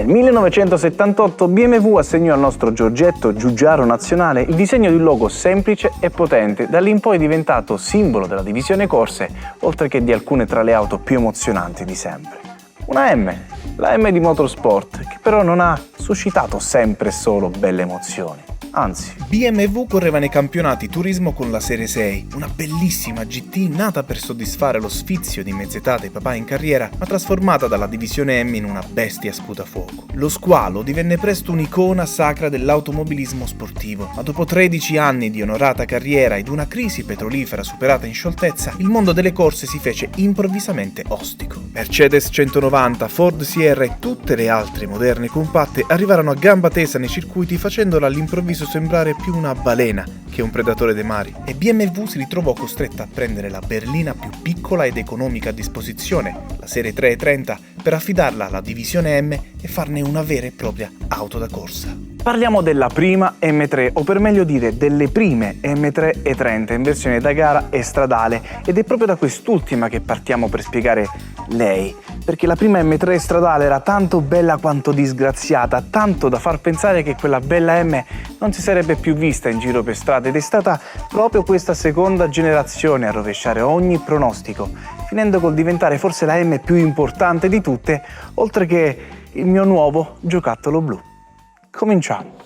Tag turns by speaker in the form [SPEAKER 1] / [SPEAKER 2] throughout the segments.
[SPEAKER 1] Nel 1978 BMW assegnò al nostro Giorgetto Giugiaro Nazionale il disegno di un logo semplice e potente, da lì in poi diventato simbolo della divisione corse, oltre che di alcune tra le auto più emozionanti di sempre. Una M, la M di Motorsport, che però non ha suscitato sempre e solo belle emozioni. Anzi,
[SPEAKER 2] BMW correva nei campionati turismo con la Serie 6, una bellissima GT nata per soddisfare lo sfizio di mezz'età dei papà in carriera, ma trasformata dalla divisione M in una bestia sputafuoco. Lo squalo divenne presto un'icona sacra dell'automobilismo sportivo, ma dopo 13 anni di onorata carriera ed una crisi petrolifera superata in scioltezza, il mondo delle corse si fece improvvisamente ostico. Mercedes 190, Ford Sierra e tutte le altre moderne compatte arrivarono a gamba tesa nei circuiti, facendola all'improvviso sembrare più una balena che un predatore dei mari, e BMW si ritrovò costretta a prendere la berlina più piccola ed economica a disposizione, la serie 330, per affidarla alla divisione M e farne una vera e propria auto da corsa.
[SPEAKER 1] parliamo della prima M3, o per meglio dire delle prime M3 E30 in versione da gara e stradale, ed è proprio da quest'ultima che partiamo per spiegare lei, perché la prima M3 stradale era tanto bella quanto disgraziata, tanto da far pensare che quella bella M non si sarebbe più vista in giro per strada, ed è stata proprio questa seconda generazione a rovesciare ogni pronostico, finendo col diventare forse la M più importante di tutte, oltre che il mio nuovo giocattolo blu. Cominciamo!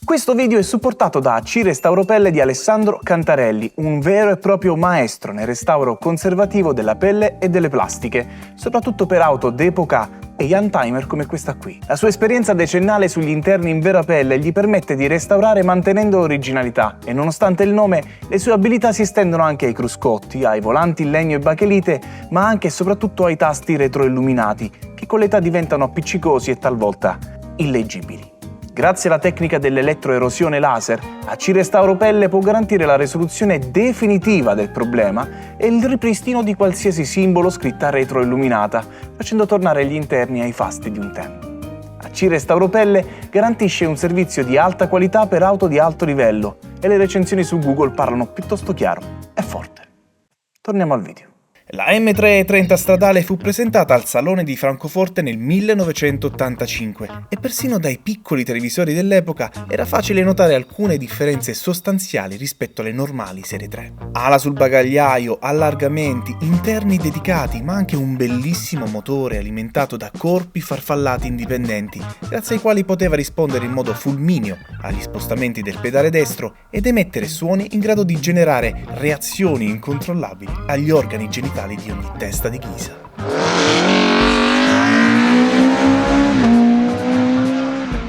[SPEAKER 1] Questo video è supportato da AC Restauropelle di Alessandro Cantarelli, un vero e proprio maestro nel restauro conservativo della pelle e delle plastiche, soprattutto per auto d'epoca e youngtimer come questa qui. La sua esperienza decennale sugli interni in vera pelle gli permette di restaurare mantenendo originalità, e nonostante il nome, le sue abilità si estendono anche ai cruscotti, ai volanti in legno e bachelite, ma anche e soprattutto ai tasti retroilluminati, che con l'età diventano appiccicosi e talvolta illeggibili. Grazie alla tecnica dell'elettroerosione laser, AC Restauropelle può garantire la risoluzione definitiva del problema e il ripristino di qualsiasi simbolo scritta retroilluminata, facendo tornare gli interni ai fasti di un tempo. AC Restauropelle garantisce un servizio di alta qualità per auto di alto livello, e le recensioni su Google parlano piuttosto chiaro e forte. Torniamo al video.
[SPEAKER 2] La M3 E30 stradale fu presentata al Salone di Francoforte nel 1985 e persino dai piccoli televisori dell'epoca era facile notare alcune differenze sostanziali rispetto alle normali serie 3. Ala sul bagagliaio, allargamenti, interni dedicati, ma anche un bellissimo motore alimentato da corpi farfallati indipendenti, grazie ai quali poteva rispondere in modo fulmineo agli spostamenti del pedale destro ed emettere suoni in grado di generare reazioni incontrollabili agli organi genitali di ogni testa di ghisa.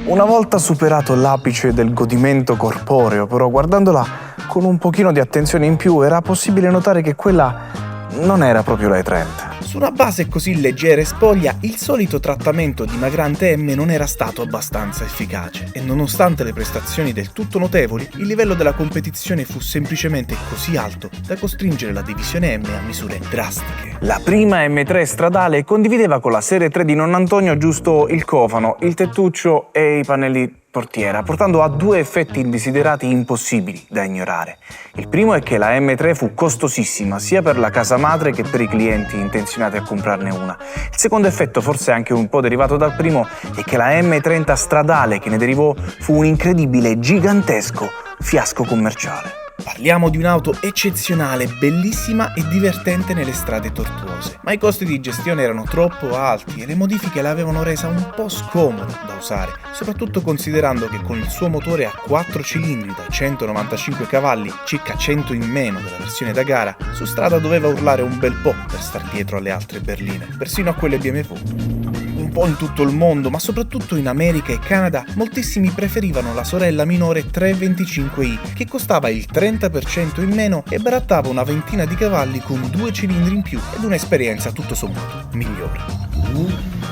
[SPEAKER 1] Una volta superato l'apice del godimento corporeo, però, guardandola con un pochino di attenzione in più, era possibile notare che quella non era proprio la E30.
[SPEAKER 2] Su una base così leggera e spoglia, il solito trattamento dimagrante M non era stato abbastanza efficace, e nonostante le prestazioni del tutto notevoli, il livello della competizione fu semplicemente così alto da costringere la divisione M a misure drastiche.
[SPEAKER 1] La prima M3 stradale condivideva con la serie 3 di nonno Antonio giusto il cofano, il tettuccio e i pannelli portiera, portando a due effetti indesiderati impossibili da ignorare. Il primo è che la M3 fu costosissima sia per la casa madre che per i clienti intenzionati a comprarne una. Il secondo effetto, forse anche un po' derivato dal primo, è che la M30 stradale che ne derivò fu un incredibile, gigantesco fiasco commerciale.
[SPEAKER 2] Parliamo di un'auto eccezionale, bellissima e divertente nelle strade tortuose, ma i costi di gestione erano troppo alti e le modifiche l'avevano resa un po' scomoda da usare, soprattutto considerando che con il suo motore a 4 cilindri da 195 cavalli, circa 100 in meno della versione da gara, su strada doveva urlare un bel po' per star dietro alle altre berline, persino a quelle BMW. Un po' in tutto il mondo, ma soprattutto in America e Canada, moltissimi preferivano la sorella minore 325i, che costava il 30% in meno e barattava una ventina di cavalli con 2 cilindri in più ed un'esperienza tutto sommato migliore.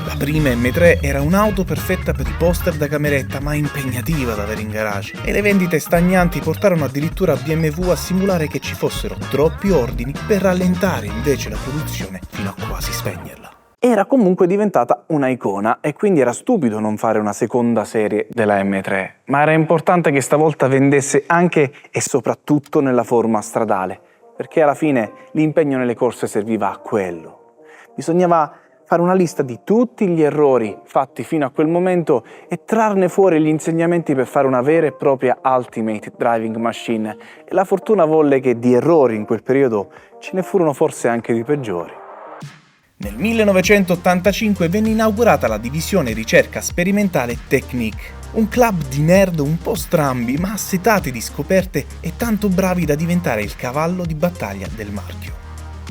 [SPEAKER 2] La prima M3 era un'auto perfetta per i poster da cameretta, ma impegnativa da avere in garage, e le vendite stagnanti portarono addirittura BMW a simulare che ci fossero troppi ordini per rallentare invece la produzione fino a quasi spegnerla.
[SPEAKER 1] era comunque diventata una icona e quindi era stupido non fare una seconda serie della M3, ma era importante che stavolta vendesse anche e soprattutto nella forma stradale, perché alla fine l'impegno nelle corse serviva a quello. Bisognava fare una lista di tutti gli errori fatti fino a quel momento e trarne fuori gli insegnamenti per fare una vera e propria Ultimate Driving Machine. E la fortuna volle che di errori in quel periodo ce ne furono forse anche di peggiori.
[SPEAKER 2] Nel 1985 venne inaugurata la divisione ricerca sperimentale Technic, un club di nerd un po' strambi ma assetati di scoperte e tanto bravi da diventare il cavallo di battaglia del marchio.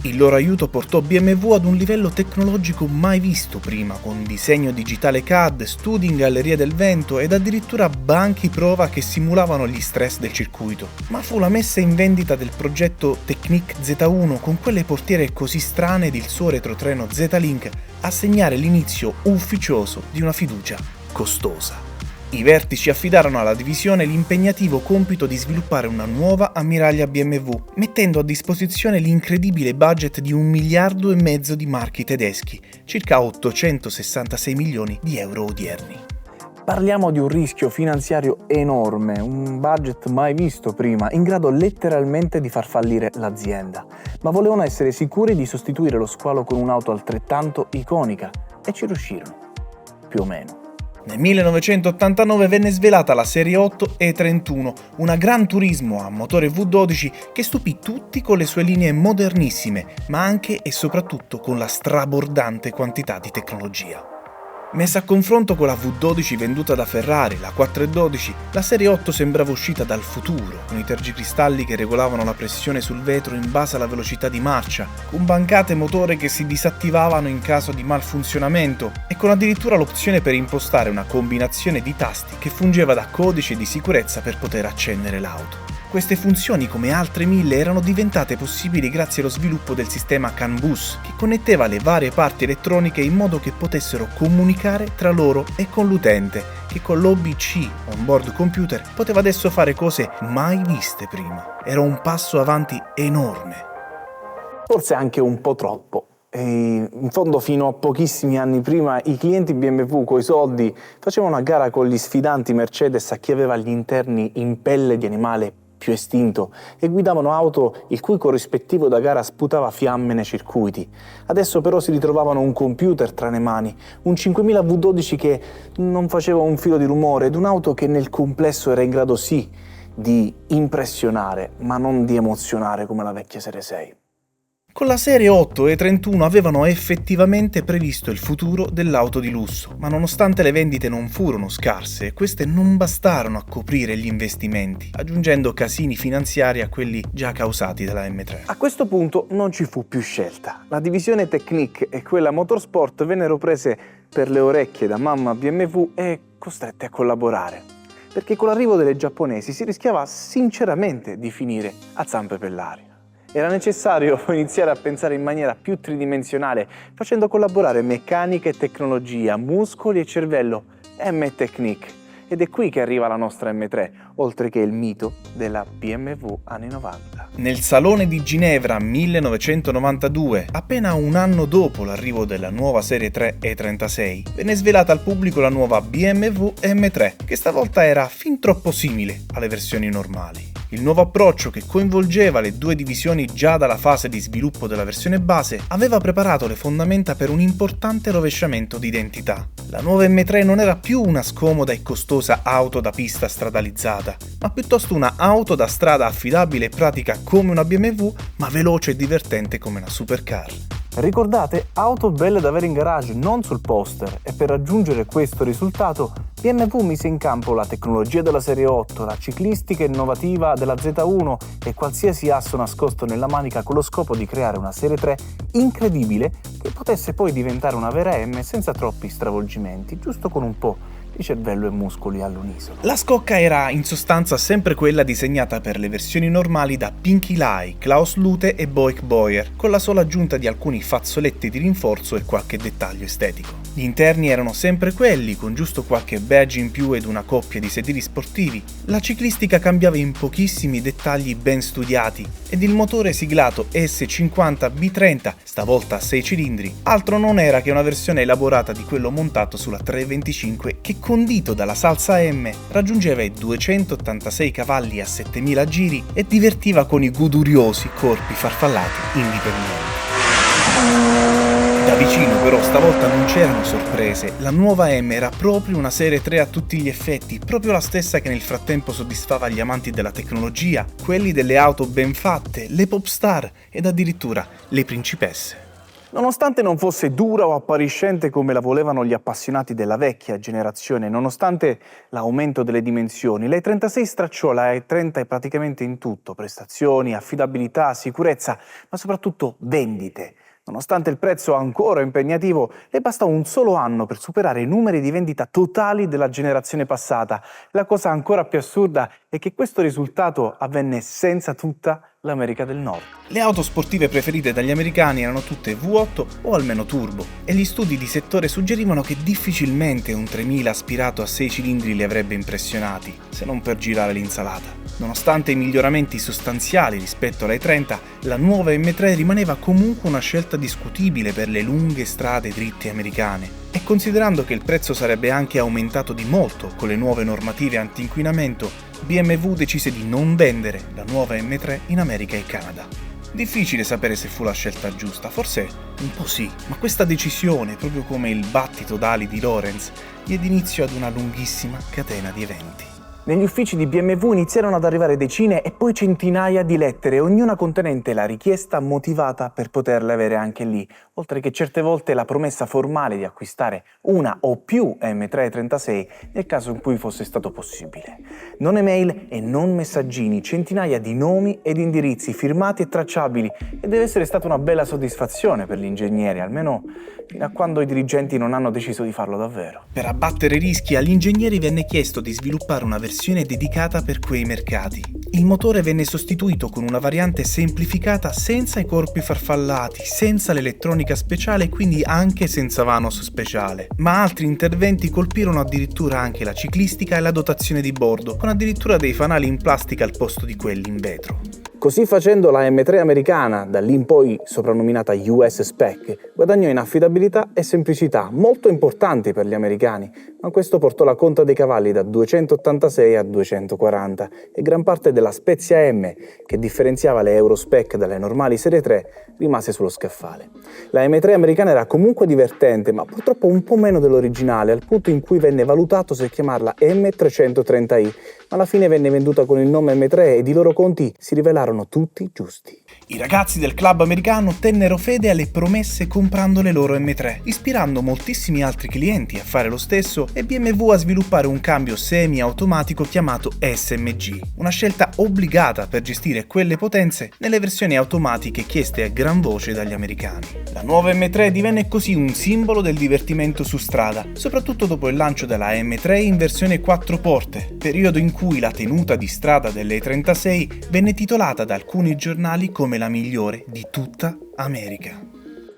[SPEAKER 2] Il loro aiuto portò BMW ad un livello tecnologico mai visto prima, con disegno digitale CAD, studi in galleria del vento ed addirittura banchi prova che simulavano gli stress del circuito. Ma fu la messa in vendita del progetto Technic Z1 con quelle portiere così strane ed il suo retrotreno Z-Link a segnare l'inizio ufficioso di una fiducia costosa. I vertici affidarono alla divisione l'impegnativo compito di sviluppare una nuova ammiraglia BMW, mettendo a disposizione l'incredibile budget di 1,5 miliardi di marchi tedeschi, circa 866 milioni di euro odierni.
[SPEAKER 1] Parliamo di un rischio finanziario enorme, un budget mai visto prima, in grado letteralmente di far fallire l'azienda. Ma volevano essere sicuri di sostituire lo squalo con un'auto altrettanto iconica, e ci riuscirono, più o meno.
[SPEAKER 2] Nel 1989 venne svelata la serie 8 E31, una Gran Turismo a motore V12 che stupì tutti con le sue linee modernissime, ma anche e soprattutto con la strabordante quantità di tecnologia. Messa a confronto con la V12 venduta da Ferrari, la 412, la serie 8 sembrava uscita dal futuro, con i tergicristalli che regolavano la pressione sul vetro in base alla velocità di marcia, con bancate motore che si disattivavano in caso di malfunzionamento e con addirittura l'opzione per impostare una combinazione di tasti che fungeva da codice di sicurezza per poter accendere l'auto. Queste funzioni, come altre 1000, erano diventate possibili grazie allo sviluppo del sistema CAN bus, che connetteva le varie parti elettroniche in modo che potessero comunicare tra loro e con l'utente, che con l'OBC, onboard computer, poteva adesso fare cose mai viste prima. Era un passo avanti enorme.
[SPEAKER 1] Forse anche un po' troppo. E in fondo fino a pochissimi anni prima i clienti BMW coi soldi facevano a gara con gli sfidanti Mercedes a chi aveva gli interni in pelle di animale più estinto e guidavano auto il cui corrispettivo da gara sputava fiamme nei circuiti. Adesso però si ritrovavano un computer tra le mani, un 5000 V12 che non faceva un filo di rumore ed un'auto che nel complesso era in grado sì di impressionare, ma non di emozionare come la vecchia Serie 6.
[SPEAKER 2] Con la serie 8 e 31 avevano effettivamente previsto il futuro dell'auto di lusso, ma nonostante le vendite non furono scarse, queste non bastarono a coprire gli investimenti, aggiungendo casini finanziari a quelli già causati dalla M3.
[SPEAKER 1] A questo punto non ci fu più scelta. La divisione Technic e quella Motorsport vennero prese per le orecchie da mamma BMW e costrette a collaborare, perché con l'arrivo delle giapponesi si rischiava sinceramente di finire a zampe per l'aria. Era necessario iniziare a pensare in maniera più tridimensionale, facendo collaborare meccanica e tecnologia, muscoli e cervello, M-Technic. Ed è qui che arriva la nostra M3, oltre che il mito della BMW anni 90.
[SPEAKER 2] Nel Salone di Ginevra 1992, appena un anno dopo l'arrivo della nuova serie 3 E36, venne svelata al pubblico la nuova BMW M3, che stavolta era fin troppo simile alle versioni normali. Il nuovo approccio, che coinvolgeva le due divisioni già dalla fase di sviluppo della versione base, aveva preparato le fondamenta per un importante rovesciamento di identità. La nuova M3 non era più una scomoda e costosa auto da pista stradalizzata, ma piuttosto una auto da strada affidabile e pratica come una BMW, ma veloce e divertente come una supercar.
[SPEAKER 1] Ricordate, auto belle da avere in garage, non sul poster, e per raggiungere questo risultato BMW mise in campo la tecnologia della serie 8, la ciclistica innovativa della Z1 e qualsiasi asso nascosto nella manica con lo scopo di creare una serie 3 incredibile che potesse poi diventare una vera M senza troppi stravolgimenti, giusto con un po' di cervello e muscoli all'unisono.
[SPEAKER 2] La scocca era in sostanza sempre quella disegnata per le versioni normali da Pinky Lai, Klaus Lute e Boek Boyer, con la sola aggiunta di alcuni fazzoletti di rinforzo e qualche dettaglio estetico. Gli interni erano sempre quelli, con giusto qualche badge in più ed una coppia di sedili sportivi. La ciclistica cambiava in pochissimi dettagli ben studiati ed il motore siglato S50 B30, stavolta a 6 cilindri, altro non era che una versione elaborata di quello montato sulla 325 che, condito dalla salsa M, raggiungeva i 286 cavalli a 7000 giri e divertiva con i goduriosi corpi farfallati indipendenti. Da vicino però stavolta non c'erano sorprese, la nuova M era proprio una serie 3 a tutti gli effetti, proprio la stessa che nel frattempo soddisfava gli amanti della tecnologia, quelli delle auto ben fatte, le pop star ed addirittura le principesse.
[SPEAKER 1] Nonostante non fosse dura o appariscente come la volevano gli appassionati della vecchia generazione, nonostante l'aumento delle dimensioni, la E36 stracciò la E30 praticamente in tutto: prestazioni, affidabilità, sicurezza, ma soprattutto vendite. Nonostante il prezzo ancora impegnativo, le bastò un solo anno per superare i numeri di vendita totali della generazione passata. La cosa ancora più assurda è che questo risultato avvenne senza tutta l'America del Nord.
[SPEAKER 2] Le auto sportive preferite dagli americani erano tutte V8 o almeno turbo, e gli studi di settore suggerivano che difficilmente un 3000 aspirato a 6 cilindri li avrebbe impressionati, se non per girare l'insalata. Nonostante i miglioramenti sostanziali rispetto alla E30, la nuova M3 rimaneva comunque una scelta discutibile per le lunghe strade dritte americane, e considerando che il prezzo sarebbe anche aumentato di molto con le nuove normative anti-inquinamento, BMW decise di non vendere la nuova M3 in America e Canada. Difficile sapere se fu la scelta giusta, forse un po' sì, ma questa decisione, proprio come il battito d'ali di Lorenz, diede inizio ad una lunghissima catena di eventi.
[SPEAKER 1] Negli uffici di BMW iniziarono ad arrivare decine e poi centinaia di lettere, ognuna contenente la richiesta motivata per poterle avere anche lì, oltre che certe volte la promessa formale di acquistare una o più M336 nel caso in cui fosse stato possibile. Non email e non messaggini, centinaia di nomi ed indirizzi firmati e tracciabili, e deve essere stata una bella soddisfazione per gli ingegneri, almeno fino a quando i dirigenti non hanno deciso di farlo davvero.
[SPEAKER 2] Per abbattere i rischi, agli ingegneri venne chiesto di sviluppare una versione dedicata per quei mercati. Il motore venne sostituito con una variante semplificata senza i corpi farfallati, senza l'elettronica speciale e quindi anche senza vanos speciale. Ma altri interventi colpirono addirittura anche la ciclistica e la dotazione di bordo, con addirittura dei fanali in plastica al posto di quelli in vetro.
[SPEAKER 1] Così facendo, la M3 americana, da lì in poi soprannominata US Spec, guadagnò in affidabilità e semplicità, molto importanti per gli americani, ma questo portò la conta dei cavalli da 286 a 240 e gran parte della Spezia M, che differenziava le Eurospec dalle normali Serie 3, rimase sullo scaffale. La M3 americana era comunque divertente, ma purtroppo un po' meno dell'originale, al punto in cui venne valutato se chiamarla M330i, ma alla fine venne venduta con il nome M3 ed i loro conti si rivelarono tutti giusti.
[SPEAKER 2] I ragazzi del club americano tennero fede alle promesse comprando le loro M3, ispirando moltissimi altri clienti a fare lo stesso e BMW a sviluppare un cambio semi-automatico chiamato SMG, una scelta obbligata per gestire quelle potenze nelle versioni automatiche chieste a gran voce dagli americani. La nuova M3 divenne così un simbolo del divertimento su strada, soprattutto dopo il lancio della M3 in versione 4 porte, periodo in cui la tenuta di strada delle E36 venne titolata da alcuni giornali come la migliore di tutta America.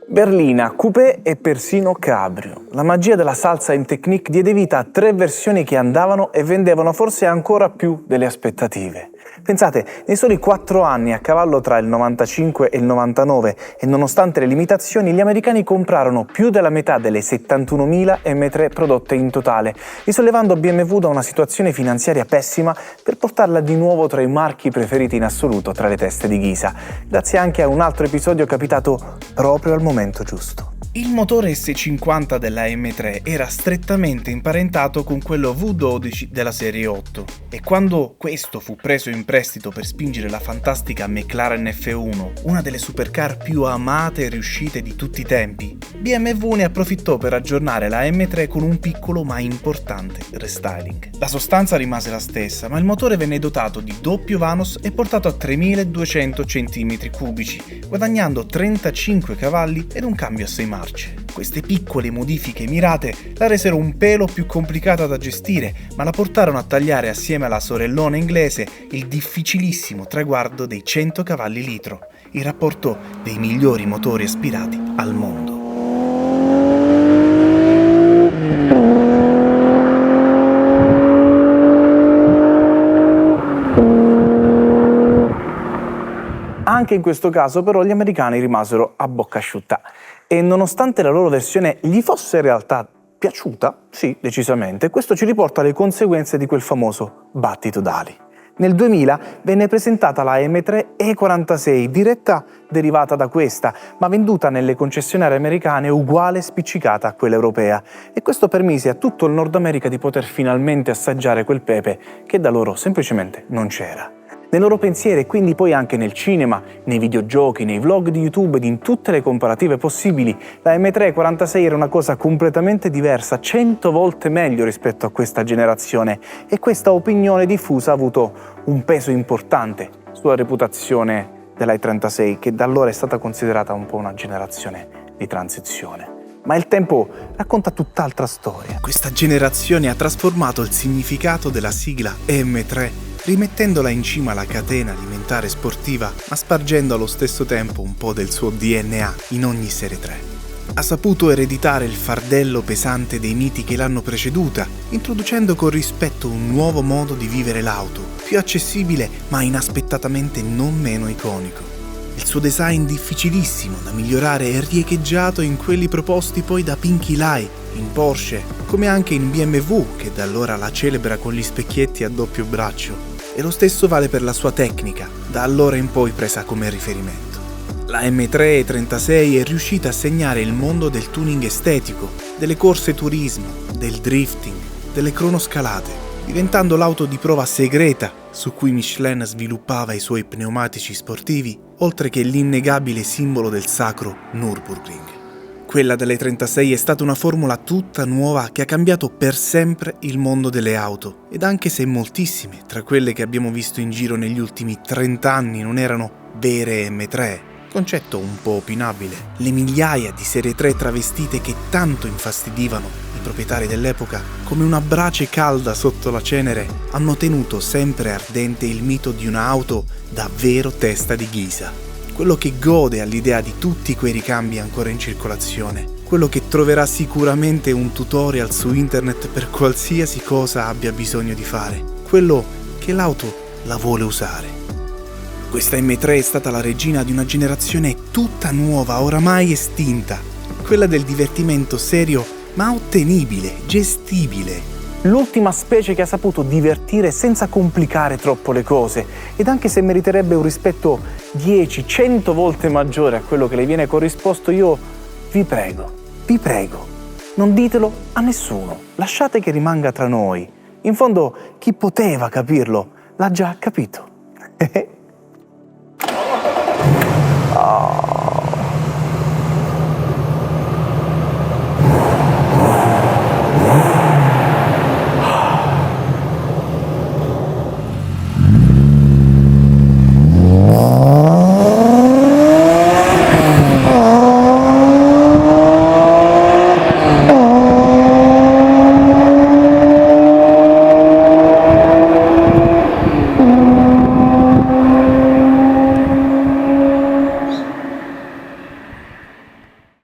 [SPEAKER 1] Berlina, coupé e persino cabrio. La magia della salsa in Technique diede vita a 3 versioni che andavano e vendevano forse ancora più delle aspettative. Pensate, nei soli 4 anni, a cavallo tra il 95 e il 99, e nonostante le limitazioni, gli americani comprarono più della metà delle 71.000 M3 prodotte in totale, risollevando BMW da una situazione finanziaria pessima per portarla di nuovo tra i marchi preferiti in assoluto tra le teste di ghisa, grazie anche a un altro episodio capitato proprio al momento giusto.
[SPEAKER 2] Il motore S50 della M3 era strettamente imparentato con quello V12 della serie 8 e quando questo fu preso in prestito per spingere la fantastica McLaren F1, una delle supercar più amate e riuscite di tutti i tempi, BMW ne approfittò per aggiornare la M3 con un piccolo ma importante restyling. La sostanza rimase la stessa, ma il motore venne dotato di doppio vanos e portato a 3200 cm3, guadagnando 35 cavalli ed un cambio a 6 marce. Queste piccole modifiche mirate la resero un pelo più complicata da gestire, ma la portarono a tagliare assieme alla sorellona inglese il difficilissimo traguardo dei 100 cavalli litro, il rapporto dei migliori motori aspirati al mondo.
[SPEAKER 1] Anche in questo caso però gli americani rimasero a bocca asciutta e nonostante la loro versione gli fosse in realtà piaciuta, sì, decisamente, questo ci riporta alle conseguenze di quel famoso battito d'ali. Nel 2000 venne presentata la M3 E46, diretta derivata da questa, ma venduta nelle concessionarie americane uguale e spiccicata a quella europea, e questo permise a tutto il Nord America di poter finalmente assaggiare quel pepe che da loro semplicemente non c'era. Nei loro pensieri e quindi poi anche nel cinema, nei videogiochi, nei vlog di YouTube ed in tutte le comparative possibili, la M346 era una cosa completamente diversa, 100 volte meglio rispetto a questa generazione, e questa opinione diffusa ha avuto un peso importante sulla reputazione della E36, che da allora è stata considerata un po' una generazione di transizione. Ma il tempo racconta tutt'altra storia.
[SPEAKER 2] Questa generazione ha trasformato il significato della sigla M3, rimettendola in cima alla catena alimentare sportiva, ma spargendo allo stesso tempo un po' del suo DNA in ogni Serie 3. Ha saputo ereditare il fardello pesante dei miti che l'hanno preceduta, introducendo con rispetto un nuovo modo di vivere l'auto, più accessibile ma inaspettatamente non meno iconico. Il suo design difficilissimo da migliorare è riecheggiato in quelli proposti poi da Pinky Lie, in Porsche, come anche in BMW, che da allora la celebra con gli specchietti a doppio braccio. E lo stesso vale per la sua tecnica, da allora in poi presa come riferimento. La M336 è riuscita a segnare il mondo del tuning estetico, delle corse turismo, del drifting, delle cronoscalate, diventando l'auto di prova segreta su cui Michelin sviluppava i suoi pneumatici sportivi, oltre che l'innegabile simbolo del sacro Nürburgring. Quella delle 36 è stata una formula tutta nuova che ha cambiato per sempre il mondo delle auto, ed anche se moltissime tra quelle che abbiamo visto in giro negli ultimi 30 anni non erano vere M3, concetto un po' opinabile, le migliaia di Serie 3 travestite che tanto infastidivano i proprietari dell'epoca, come una brace calda sotto la cenere, hanno tenuto sempre ardente il mito di un'auto davvero testa di ghisa. Quello che gode all'idea di tutti quei ricambi ancora in circolazione, quello che troverà sicuramente un tutorial su internet per qualsiasi cosa abbia bisogno di fare, quello che l'auto la vuole usare. Questa M3 è stata la regina di una generazione tutta nuova, oramai estinta, quella del divertimento serio ma ottenibile, gestibile.
[SPEAKER 1] L'ultima specie che ha saputo divertire senza complicare troppo le cose, ed anche se meriterebbe un rispetto 10-100 volte maggiore a quello che le viene corrisposto, io vi prego, non ditelo a nessuno, lasciate che rimanga tra noi. In fondo, chi poteva capirlo l'ha già capito.